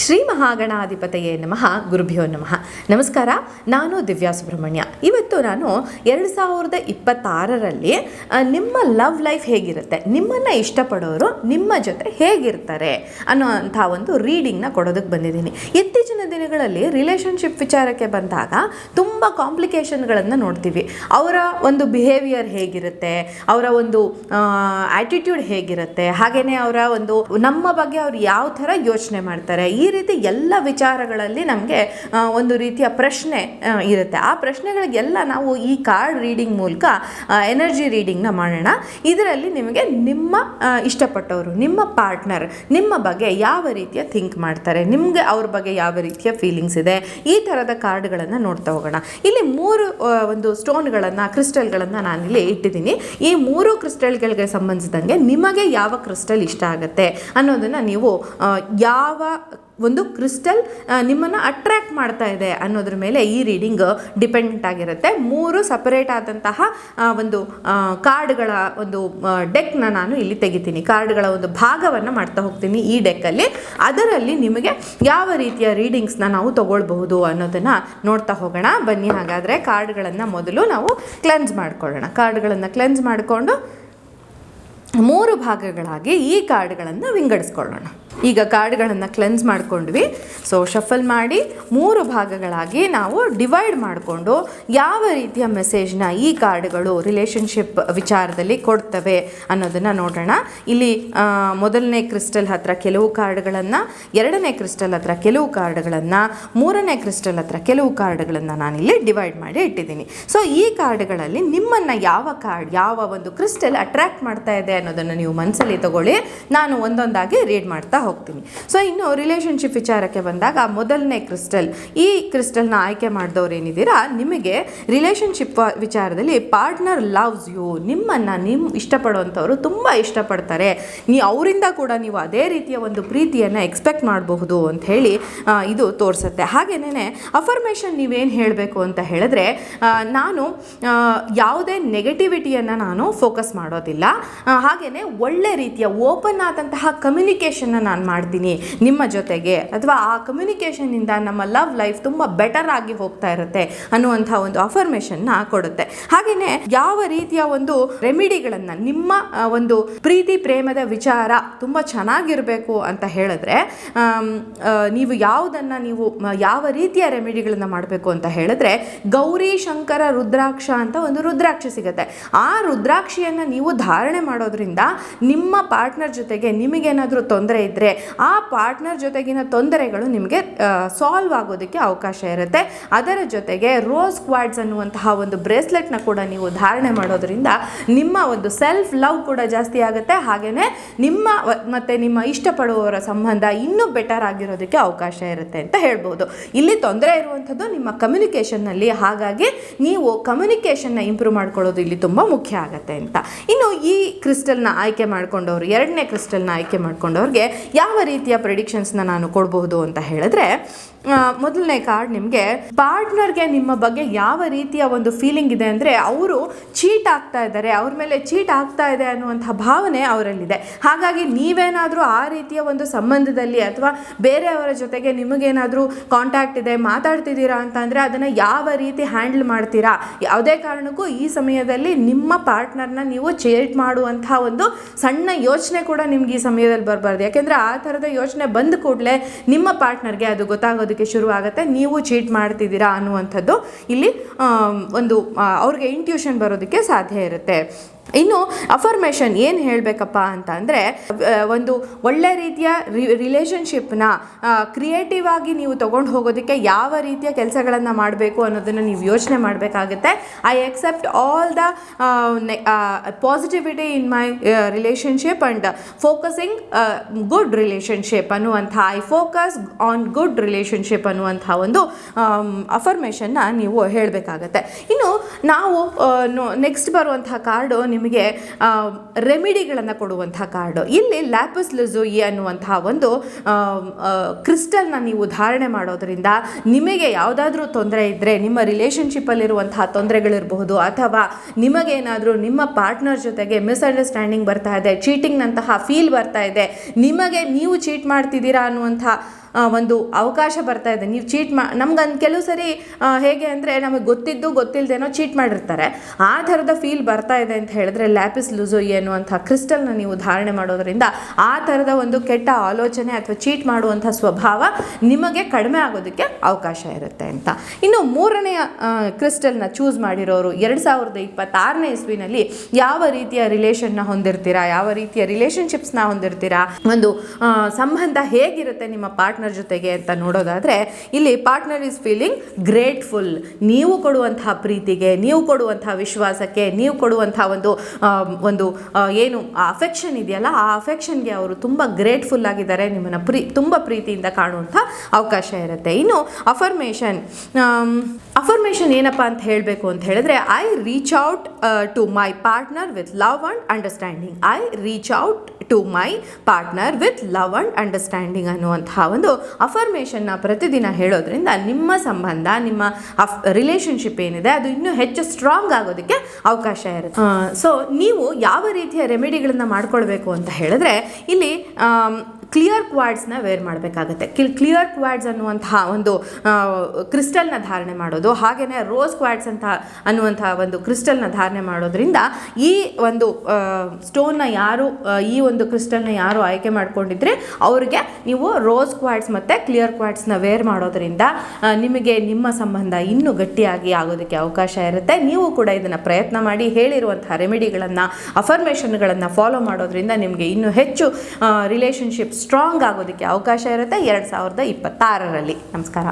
ಶ್ರೀ ಮಹಾಗಣಾಧಿಪತಯೇ ನಮಃ. ಗುರುಭ್ಯೋ ನಮಃ. ನಮಸ್ಕಾರ. ನಾನು ದಿವ್ಯಾ ಸುಬ್ರಹ್ಮಣ್ಯ. ಇವತ್ತು ನಾನು 2026ರಲ್ಲಿ ನಿಮ್ಮ ಲವ್ ಲೈಫ್ ಹೇಗಿರುತ್ತೆ, ನಿಮ್ಮನ್ನು ಇಷ್ಟಪಡೋರು ನಿಮ್ಮ ಜೊತೆ ಹೇಗಿರ್ತಾರೆ ಅನ್ನೋಂಥ ಒಂದು ರೀಡಿಂಗ್ನ ಕೊಡೋದಕ್ಕೆ ಬಂದಿದ್ದೀನಿ. ಇತ್ತೀಚಿನ ದಿನಗಳಲ್ಲಿ ರಿಲೇಷನ್ಶಿಪ್ ವಿಚಾರಕ್ಕೆ ಬಂದಾಗ ತುಂಬ ಕಾಂಪ್ಲಿಕೇಶನ್ಗಳನ್ನು ನೋಡ್ತೀವಿ. ಅವರ ಒಂದು ಬಿಹೇವಿಯರ್ ಹೇಗಿರುತ್ತೆ, ಅವರ ಒಂದು ಆ್ಯಟಿಟ್ಯೂಡ್ ಹೇಗಿರುತ್ತೆ, ಹಾಗೆಯೇ ಅವರ ಒಂದು ನಮ್ಮ ಬಗ್ಗೆ ಅವ್ರು ಯಾವ ಥರ ಯೋಚನೆ ಮಾಡ್ತಾರೆ, ಈ ರೀತಿ ಎಲ್ಲ ವಿಚಾರಗಳಲ್ಲಿ ನಮಗೆ ಒಂದು ರೀತಿಯ ಪ್ರಶ್ನೆ ಇರುತ್ತೆ. ಆ ಪ್ರಶ್ನೆಗಳಿಗೆಲ್ಲ ನಾವು ಈ ಕಾರ್ಡ್ ರೀಡಿಂಗ್ ಮೂಲಕ ಎನರ್ಜಿ ರೀಡಿಂಗ್ನ ಮಾಡೋಣ. ಇದರಲ್ಲಿ ನಿಮಗೆ ನಿಮ್ಮ ಇಷ್ಟಪಟ್ಟವರು, ನಿಮ್ಮ ಪಾರ್ಟ್ನರ್ ನಿಮ್ಮ ಬಗ್ಗೆ ಯಾವ ರೀತಿಯ ಥಿಂಕ್ ಮಾಡ್ತಾರೆ, ನಿಮಗೆ ಅವ್ರ ಬಗ್ಗೆ ಯಾವ ರೀತಿಯ ಫೀಲಿಂಗ್ಸ್ ಇದೆ, ಈ ಥರದ ಕಾರ್ಡ್ಗಳನ್ನು ನೋಡ್ತಾ ಹೋಗೋಣ. ಇಲ್ಲಿ 3 ಒಂದು ಸ್ಟೋನ್ಗಳನ್ನು, ಕ್ರಿಸ್ಟಲ್ಗಳನ್ನು ನಾನಿಲ್ಲಿ ಇಟ್ಟಿದ್ದೀನಿ. ಈ 3 ಕ್ರಿಸ್ಟಲ್ಗಳಿಗೆ ಸಂಬಂಧಿಸಿದಂಗೆ ನಿಮಗೆ ಯಾವ ಕ್ರಿಸ್ಟಲ್ ಇಷ್ಟ ಆಗುತ್ತೆ ಅನ್ನೋದನ್ನು ನೀವು ಯಾವ ಒಂದು ಕ್ರಿಸ್ಟಲ್ ನಿಮ್ಮನ್ನು ಅಟ್ರ್ಯಾಕ್ಟ್ ಮಾಡ್ತಾ ಇದೆ ಅನ್ನೋದ್ರ ಮೇಲೆ ಈ ರೀಡಿಂಗ್ ಡಿಪೆಂಡೆಂಟ್ ಆಗಿರುತ್ತೆ. 3 ಸಪರೇಟ್ ಆದಂತಹ ಒಂದು ಕಾರ್ಡ್ಗಳ ಒಂದು ಡೆಕ್ನ ನಾನು ಇಲ್ಲಿ ತೆಗಿತೀನಿ. ಕಾರ್ಡ್ಗಳ ಒಂದು ಭಾಗವನ್ನು ಮಾಡ್ತಾ ಹೋಗ್ತೀನಿ ಈ ಡೆಕ್ಕಲ್ಲಿ. ಅದರಲ್ಲಿ ನಿಮಗೆ ಯಾವ ರೀತಿಯ ರೀಡಿಂಗ್ಸ್ನ ನಾವು ತಗೊಳ್ಬಹುದು ಅನ್ನೋದನ್ನು ನೋಡ್ತಾ ಹೋಗೋಣ. ಬನ್ನಿ, ಹಾಗಾದರೆ ಕಾರ್ಡ್ಗಳನ್ನು ಮೊದಲು ನಾವು ಕ್ಲೆನ್ಸ್ ಮಾಡ್ಕೊಳ್ಳೋಣ. ಕಾರ್ಡ್ಗಳನ್ನು ಕ್ಲೆನ್ಸ್ ಮಾಡಿಕೊಂಡು 3 ಭಾಗಗಳಾಗಿ ಈ ಕಾರ್ಡ್ಗಳನ್ನು ವಿಂಗಡಿಸ್ಕೊಳ್ಳೋಣ. ಈಗ ಕಾರ್ಡ್ಗಳನ್ನು ಕ್ಲೆನ್ಸ್ ಮಾಡ್ಕೊಂಡ್ವಿ. ಸೊ ಶಫಲ್ ಮಾಡಿ 3 ಭಾಗಗಳಾಗಿ ನಾವು ಡಿವೈಡ್ ಮಾಡಿಕೊಂಡು ಯಾವ ರೀತಿಯ ಮೆಸೇಜ್ನ ಈ ಕಾರ್ಡ್ಗಳು ರಿಲೇಷನ್ಶಿಪ್ ವಿಚಾರದಲ್ಲಿ ಕೊಡ್ತವೆ ಅನ್ನೋದನ್ನು ನೋಡೋಣ. ಇಲ್ಲಿ ಮೊದಲನೇ ಕ್ರಿಸ್ಟಲ್ ಹತ್ರ ಕೆಲವು ಕಾರ್ಡ್ಗಳನ್ನು, 2ನೇ ಕ್ರಿಸ್ಟಲ್ ಹತ್ರ ಕೆಲವು ಕಾರ್ಡ್ಗಳನ್ನು, 3ನೇ ಕ್ರಿಸ್ಟಲ್ ಹತ್ರ ಕೆಲವು ಕಾರ್ಡ್ಗಳನ್ನು ನಾನಿಲ್ಲಿ ಡಿವೈಡ್ ಮಾಡಿ ಇಟ್ಟಿದ್ದೀನಿ. ಸೊ ಈ ಕಾರ್ಡ್ಗಳಲ್ಲಿ ನಿಮ್ಮನ್ನು ಯಾವ ಕಾರ್ಡ್, ಯಾವ ಒಂದು ಕ್ರಿಸ್ಟಲ್ ಅಟ್ರ್ಯಾಕ್ಟ್ ಮಾಡ್ತಾ ಇದೆ ಅನ್ನೋದನ್ನು ನೀವು ಮನಸ್ಸಲ್ಲಿ ತಗೊಳ್ಳಿ. ನಾನು ಒಂದೊಂದಾಗಿ ರೀಡ್ ಮಾಡ್ತಾ ಹೋಗ್ತೀನಿ. ಸೊ ಇನ್ನು ರಿಲೇಷನ್ಶಿಪ್ ವಿಚಾರಕ್ಕೆ ಬಂದಾಗ ಮೊದಲನೇ ಕ್ರಿಸ್ಟಲ್, ಈ ಕ್ರಿಸ್ಟಲ್ನ ಆಯ್ಕೆ ಮಾಡಿದವ್ರು ಏನಿದ್ದೀರಾ, ನಿಮಗೆ ರಿಲೇಷನ್ಶಿಪ್ ವಿಚಾರದಲ್ಲಿ ಪಾರ್ಟ್ನರ್ ಲವ್ಸ್ ಯು, ನಿಮ್ಮನ್ನು ಇಷ್ಟಪಡುವಂಥವ್ರು ತುಂಬ ಇಷ್ಟಪಡ್ತಾರೆ, ಅವರಿಂದ ಕೂಡ ನೀವು ಅದೇ ರೀತಿಯ ಒಂದು ಪ್ರೀತಿಯನ್ನು ಎಕ್ಸ್ಪೆಕ್ಟ್ ಮಾಡಬಹುದು ಅಂತ ಹೇಳಿ ಇದು ತೋರಿಸುತ್ತೆ. ಹಾಗೇನೇ ಅಫರ್ಮೇಷನ್ ನೀವೇನು ಹೇಳಬೇಕು ಅಂತ ಹೇಳಿದ್ರೆ, ನಾನು ಯಾವುದೇ ನೆಗೆಟಿವಿಟಿಯನ್ನು ನಾನು ಫೋಕಸ್ ಮಾಡೋದಿಲ್ಲ, ಹಾಗೆಯೇ ಒಳ್ಳೆ ರೀತಿಯ ಓಪನ್ ಆದಂತಹ ಕಮ್ಯುನಿಕೇಷನ್ನ ನಾನು ಮಾಡ್ತೀನಿ ನಿಮ್ಮ ಜೊತೆಗೆ, ಅಥವಾ ಆ ಕಮ್ಯುನಿಕೇಷನ್ನಿಂದ ನಮ್ಮ ಲವ್ ಲೈಫ್ ತುಂಬ ಬೆಟರ್ ಆಗಿ ಹೋಗ್ತಾ ಇರುತ್ತೆ ಅನ್ನುವಂಥ ಒಂದು ಅಫರ್ಮೇಷನ್ನ ಕೊಡುತ್ತೆ. ಹಾಗೆಯೇ ಯಾವ ರೀತಿಯ ಒಂದು ರೆಮಿಡಿಗಳನ್ನು, ನಿಮ್ಮ ಒಂದು ಪ್ರೀತಿ ಪ್ರೇಮದ ವಿಚಾರ ತುಂಬ ಚೆನ್ನಾಗಿರಬೇಕು ಅಂತ ಹೇಳಿದ್ರೆ ನೀವು ಯಾವುದನ್ನು, ನೀವು ಯಾವ ರೀತಿಯ ರೆಮಿಡಿಗಳನ್ನು ಮಾಡಬೇಕು ಅಂತ ಹೇಳಿದ್ರೆ, ಗೌರಿ ಶಂಕರ ರುದ್ರಾಕ್ಷ ಅಂತ ಒಂದು ರುದ್ರಾಕ್ಷಿ ಸಿಗುತ್ತೆ. ಆ ರುದ್ರಾಕ್ಷಿಯನ್ನು ನೀವು ಧಾರಣೆ ಮಾಡೋದ್ರಿಂದ ನಿಮ್ಮ ಪಾರ್ಟ್ನರ್ ಜೊತೆಗೆ ನಿಮಗೇನಾದರೂ ತೊಂದರೆ ಇದ್ದರೆ ಆ ಪಾರ್ಟ್ನರ್ ಜೊತೆಗಿನ ತೊಂದರೆಗಳು ನಿಮಗೆ ಸಾಲ್ವ್ ಆಗೋದಕ್ಕೆ ಅವಕಾಶ ಇರುತ್ತೆ. ಅದರ ಜೊತೆಗೆ ರೋಸ್ ಕ್ವಾಡ್ಸ್ ಅನ್ನುವಂತಹ ಒಂದು ಬ್ರೇಸ್ಲೆಟ್ನ ಕೂಡ ನೀವು ಧಾರಣೆ ಮಾಡೋದ್ರಿಂದ ನಿಮ್ಮ ಒಂದು ಸೆಲ್ಫ್ ಲವ್ ಕೂಡ ಜಾಸ್ತಿ ಆಗುತ್ತೆ. ಹಾಗೆಯೇ ನಿಮ್ಮ ಮತ್ತು ನಿಮ್ಮ ಇಷ್ಟಪಡುವವರ ಸಂಬಂಧ ಇನ್ನೂ ಬೆಟರ್ ಆಗಿರೋದಕ್ಕೆ ಅವಕಾಶ ಇರುತ್ತೆ ಅಂತ ಹೇಳ್ಬೋದು. ಇಲ್ಲಿ ತೊಂದರೆ ಇರುವಂಥದ್ದು ನಿಮ್ಮ ಕಮ್ಯುನಿಕೇಷನ್ನಲ್ಲಿ. ಹಾಗಾಗಿ ನೀವು ಕಮ್ಯುನಿಕೇಷನ್ನ ಇಂಪ್ರೂವ್ ಮಾಡ್ಕೊಳ್ಳೋದು ಇಲ್ಲಿ ತುಂಬ ಮುಖ್ಯ ಆಗುತ್ತೆ ಅಂತ. ಇನ್ನು ಈ ಕ್ರಿಸ್ಟಲ್ನ ಆಯ್ಕೆ ಮಾಡ್ಕೊಂಡವ್ರು, 2ನೇ ಕ್ರಿಸ್ಟಲ್ನ ಆಯ್ಕೆ ಮಾಡ್ಕೊಂಡವ್ರಿಗೆ ಯಾವ ರೀತಿಯ ಪ್ರೆಡಿಕ್ಷನ್ಸ್ನ ನಾನು ಕೊಡಬಹುದು ಅಂತ ಹೇಳಿದ್ರೆ, ಮೊದಲನೇ ಕಾರ್ಡ್ ನಿಮಗೆ ಪಾರ್ಟ್ನರ್ಗೆ ನಿಮ್ಮ ಬಗ್ಗೆ ಯಾವ ರೀತಿಯ ಒಂದು ಫೀಲಿಂಗ್ ಇದೆ ಅಂದರೆ, ಅವರು ಚೀಟ್ ಆಗ್ತಾ ಇದ್ದಾರೆ, ಅವ್ರ ಮೇಲೆ ಚೀಟ್ ಆಗ್ತಾ ಇದೆ ಅನ್ನುವಂಥ ಭಾವನೆ ಅವರಲ್ಲಿದೆ. ಹಾಗಾಗಿ ನೀವೇನಾದರೂ ಆ ರೀತಿಯ ಒಂದು ಸಂಬಂಧದಲ್ಲಿ ಅಥವಾ ಬೇರೆಯವರ ಜೊತೆಗೆ ನಿಮಗೇನಾದರೂ ಕಾಂಟ್ಯಾಕ್ಟ್ ಇದೆ, ಮಾತಾಡ್ತಿದ್ದೀರಾ ಅಂತ ಅಂದರೆ ಅದನ್ನು ಯಾವ ರೀತಿ ಹ್ಯಾಂಡಲ್ ಮಾಡ್ತೀರಾ. ಯಾವುದೇ ಕಾರಣಕ್ಕೂ ಈ ಸಮಯದಲ್ಲಿ ನಿಮ್ಮ ಪಾರ್ಟ್ನರ್ನ ನೀವು ಚೀಟ್ ಮಾಡುವಂಥ ಒಂದು ಸಣ್ಣ ಯೋಚನೆ ಕೂಡ ನಿಮ್ಗೆ ಈ ಸಮಯದಲ್ಲಿ ಬರಬಾರ್ದು. ಯಾಕೆಂದರೆ ಆ ಥರದ ಯೋಚನೆ ಬಂದ ಕೂಡಲೇ ನಿಮ್ಮ ಪಾರ್ಟ್ನರ್ಗೆ ಅದು ಗೊತ್ತಾಗೋದಕ್ಕೆ ಶುರು ಆಗುತ್ತೆ, ನೀವು ಚೀಟ್ ಮಾಡ್ತಿದ್ದೀರಾ ಅನ್ನುವಂಥದ್ದು ಇಲ್ಲಿ ಒಂದು ಅವ್ರಿಗೆ ಇಂಟ್ಯೂಷನ್ ಬರೋದಕ್ಕೆ ಸಾಧ್ಯ ಇರುತ್ತೆ. ಇನ್ನು ಅಫರ್ಮೇಷನ್ ಏನು ಹೇಳಬೇಕಪ್ಪ ಅಂತ ಅಂದರೆ, ಒಂದು ಒಳ್ಳೆ ರೀತಿಯ ರಿಲೇಷನ್ಶಿಪ್ನ ಕ್ರಿಯೇಟಿವ್ ಆಗಿ ನೀವು ತೊಗೊಂಡು ಹೋಗೋದಕ್ಕೆ ಯಾವ ರೀತಿಯ ಕೆಲಸಗಳನ್ನು ಮಾಡಬೇಕು ಅನ್ನೋದನ್ನು ನೀವು ಯೋಚನೆ ಮಾಡಬೇಕಾಗುತ್ತೆ. I accept all the positivity in my relationship and focusing good relationship ಅನ್ನುವಂಥ, I focus on good relationship ಅನ್ನುವಂಥ ಒಂದು ಅಫರ್ಮೇಷನ್ನ ನೀವು ಹೇಳಬೇಕಾಗತ್ತೆ. ಇನ್ನು ನಾವು ನೆಕ್ಸ್ಟ್ ಬರುವಂಥ ಕಾರ್ಡು ನಿಮಗೆ ರೆಮಿಡಿಗಳನ್ನು ಕೊಡುವಂಥ ಕಾರ್ಡು. ಇಲ್ಲಿ ಲ್ಯಾಪಿಸ್ ಲಜೂಯಿ ಅನ್ನುವಂತಹ ಒಂದು ಕ್ರಿಸ್ಟಲ್ನ ನೀವು ಧಾರಣೆ ಮಾಡೋದ್ರಿಂದ ನಿಮಗೆ ಯಾವುದಾದ್ರೂ ತೊಂದರೆ ಇದ್ದರೆ, ನಿಮ್ಮ ರಿಲೇಷನ್ಶಿಪ್ಪಲ್ಲಿರುವಂತಹ ತೊಂದರೆಗಳಿರಬಹುದು, ಅಥವಾ ನಿಮಗೇನಾದರೂ ನಿಮ್ಮ ಪಾರ್ಟ್ನರ್ ಜೊತೆಗೆ ಮಿಸ್ಅಂಡರ್ಸ್ಟ್ಯಾಂಡಿಂಗ್ ಬರ್ತಾ ಇದೆ, ಚೀಟಿಂಗ್ನಂತಹ ಫೀಲ್ ಬರ್ತಾ ಇದೆ, ನಿಮಗೆ ನೀವು ಚೀಟ್ ಮಾಡ್ತಿದ್ದೀರಾ ಅನ್ನುವಂಥ ಒಂದು ಅವಕಾಶ ಬರ್ತಾ ಇದೆ. ನೀವು ಚೀಟ್ ನಮ್ಗೆ ಕೆಲವು ಸರಿ ಹೇಗೆ ಅಂದರೆ ನಮಗೆ ಗೊತ್ತಿದ್ದು ಗೊತ್ತಿಲ್ಲದೇನೋ ಚೀಟ್ ಮಾಡಿರ್ತಾರೆ. ಆ ಥರದ ಫೀಲ್ ಬರ್ತಾ ಇದೆ ಅಂತ ಹೇಳಿದ್ರೆ ಲ್ಯಾಪಿಸ್ ಲುಜೋಯಿ ಅನ್ನುವಂಥ ಕ್ರಿಸ್ಟಲ್ನ ನೀವು ಧಾರಣೆ ಮಾಡೋದರಿಂದ ಆ ಥರದ ಒಂದು ಕೆಟ್ಟ ಆಲೋಚನೆ ಅಥವಾ ಚೀಟ್ ಮಾಡುವಂಥ ಸ್ವಭಾವ ನಿಮಗೆ ಕಡಿಮೆ ಆಗೋದಕ್ಕೆ ಅವಕಾಶ ಇರುತ್ತೆ ಅಂತ. ಇನ್ನು ಮೂರನೆಯ ಕ್ರಿಸ್ಟಲ್ನ ಚೂಸ್ ಮಾಡಿರೋರು 2026ನೇ ಇಸ್ವಿನಲ್ಲಿ ಯಾವ ರೀತಿಯ ರಿಲೇಷನ್ನ ಹೊಂದಿರ್ತೀರಾ, ಯಾವ ರೀತಿಯ ರಿಲೇಷನ್ಶಿಪ್ಸ್ನ ಹೊಂದಿರ್ತೀರಾ, ಒಂದು ಸಂಬಂಧ ಹೇಗಿರುತ್ತೆ ನಿಮ್ಮ ಪಾರ್ಟ್ನರ್ ಜೊತೆಗೆ ಅಂತ ನೋಡೋದಾದರೆ ಇಲ್ಲಿ ಪಾರ್ಟ್ನರ್ ಈಸ್ ಫೀಲಿಂಗ್ ಗ್ರೇಟ್ಫುಲ್. ನೀವು ಕೊಡುವಂತಹ ಪ್ರೀತಿಗೆ, ನೀವು ಕೊಡುವಂತಹ ವಿಶ್ವಾಸಕ್ಕೆ, ನೀವು ಕೊಡುವಂತಹ ಒಂದು ಏನು ಅಫೆಕ್ಷನ್ ಇದೆಯಲ್ಲ, ಆ ಅಫೆಕ್ಷನ್ಗೆ ಅವರು ತುಂಬ ಗ್ರೇಟ್ಫುಲ್ ಆಗಿದ್ದಾರೆ. ನಿಮ್ಮನ್ನು ತುಂಬ ಪ್ರೀತಿಯಿಂದ ಕಾಣುವಂಥ ಅವಕಾಶ ಇರುತ್ತೆ. ಇನ್ನು ಅಫರ್ಮೇಷನ್ ಏನಪ್ಪ ಅಂತ ಹೇಳಬೇಕು ಅಂತ ಹೇಳಿದ್ರೆ, I reach out to my partner with love and understanding. I reach out to my partner with love and understanding ಅನ್ನುವಂತಹ ಒಂದು ಅಫರ್ಮೇಷನ್ನ ಪ್ರತಿದಿನ ಹೇಳೋದ್ರಿಂದ ನಿಮ್ಮ ಸಂಬಂಧ, ನಿಮ್ಮ ರಿಲೇಷನ್ಶಿಪ್ ಏನಿದೆ ಅದು ಇನ್ನೂ ಹೆಚ್ಚು ಸ್ಟ್ರಾಂಗ್ ಆಗೋದಕ್ಕೆ ಅವಕಾಶ ಇರುತ್ತೆ. ಸೊ ನೀವು ಯಾವ ರೀತಿಯ ರೆಮಿಡಿಗಳನ್ನು ಮಾಡ್ಕೊಳ್ಬೇಕು ಅಂತ ಹೇಳಿದ್ರೆ, ಇಲ್ಲಿ ಕ್ಲಿಯರ್ ಕ್ವಾಡ್ಸ್ನ ವೇರ್ ಮಾಡಬೇಕಾಗತ್ತೆ. ಕ್ಲಿಯರ್ ಕ್ವಾಡ್ಸ್ ಅನ್ನುವಂತಹ ಒಂದು ಕ್ರಿಸ್ಟಲ್ನ ಧಾರಣೆ ಮಾಡೋದು, ಹಾಗೆಯೇ ರೋಸ್ ಕ್ವಾಡ್ಸ್ ಅನ್ನುವಂಥ ಒಂದು ಕ್ರಿಸ್ಟಲ್ನ ಧಾರಣೆ ಮಾಡೋದ್ರಿಂದ ಈ ಒಂದು ಸ್ಟೋನ್ನ ಈ ಒಂದು ಕ್ರಿಸ್ಟಲ್ನ ಯಾರು ಆಯ್ಕೆ ಮಾಡ್ಕೊಂಡಿದ್ರೆ ಅವ್ರಿಗೆ ನೀವು ರೋಸ್ ಕ್ವಾಡ್ಸ್ ಮತ್ತು ಕ್ಲಿಯರ್ ಕ್ವಾಡ್ಸ್ನ ವೇರ್ ಮಾಡೋದ್ರಿಂದ ನಿಮಗೆ ನಿಮ್ಮ ಸಂಬಂಧ ಇನ್ನೂ ಗಟ್ಟಿಯಾಗಿ ಆಗೋದಕ್ಕೆ ಅವಕಾಶ ಇರುತ್ತೆ. ನೀವು ಕೂಡ ಇದನ್ನು ಪ್ರಯತ್ನ ಮಾಡಿ, ಹೇಳಿರುವಂತಹ ರೆಮಿಡಿಗಳನ್ನು, ಅಫರ್ಮೇಷನ್ಗಳನ್ನು ಫಾಲೋ ಮಾಡೋದ್ರಿಂದ ನಿಮಗೆ ಇನ್ನೂ ಹೆಚ್ಚು ರಿಲೇಷನ್ಶಿಪ್ ಸ್ಟ್ರಾಂಗ್ ಆಗೋದಕ್ಕೆ ಅವಕಾಶ ಇರುತ್ತೆ 2026ರಲ್ಲಿ. ನಮಸ್ಕಾರ.